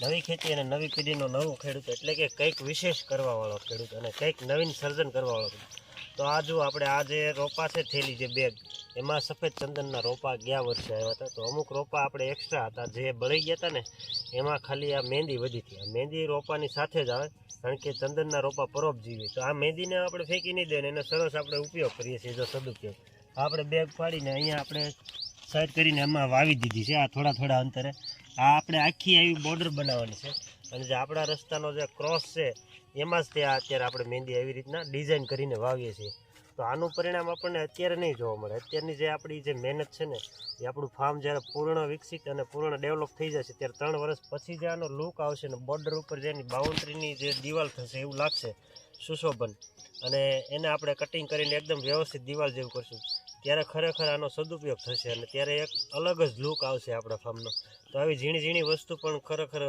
નવી ખેતી અને નવી પેઢીનો નવો ખેડૂત એટલે કે કંઈક વિશેષ કરવાવાળો ખેડૂત અને કંઈક નવીન સર્જન કરવાવાળો ખેડૂત. તો આ જો આપણે આ જે રોપા છે થેલી જે બેગ એમાં સફેદ ચંદનના રોપા ગયા વર્ષે આવ્યા હતા. તો અમુક રોપા આપણે એક્સ્ટ્રા હતા જે બળી ગયા હતા ને એમાં ખાલી આ મહેંદી વધી હતી. આ મહેંદી રોપાની સાથે જ આવે કારણ કે ચંદનના રોપા પરોપજીવી. તો આ મહેંદીને આપણે ફેંકી નહીં દઈએ, એનો સરસ આપણે ઉપયોગ કરીએ છીએ. જો સદુપયોગ આપણે બેગ પાડીને અહીંયા આપણે સાઈડ કરીને એમાં વાવી દીધી છે. આ થોડા થોડા અંતરે આ આપણે આખી આવી બોર્ડર બનાવવાની છે અને જે આપણા રસ્તાનો જે ક્રોસ છે એમાં જ ત્યાં અત્યારે આપણે મહેંદી એવી રીતના ડિઝાઇન કરીને વાવીએ છીએ. તો આનું પરિણામ આપણને અત્યારે નહીં જોવા મળે. અત્યારની જે આપણી જે મહેનત છે ને એ આપણું ફાર્મ જ્યારે પૂર્ણ વિકસિત અને પૂર્ણ ડેવલપ થઈ જશે ત્યારે 3 વર્ષ પછી જે આનો લુક આવશે ને બોર્ડર ઉપર જેની બાઉન્ડ્રીની જે દિવાલ થશે એવું લાગશે સુશોભન, અને એને આપણે કટિંગ કરીને એકદમ વ્યવસ્થિત દિવાલ જેવું કરશું ત્યારે ખરેખર આનો સદુપયોગ થશે અને ત્યારે એક અલગ જ લુક આવશે આપણા ફાર્મનો. તો આવી ઝીણી ઝીણી વસ્તુ પણ ખરેખર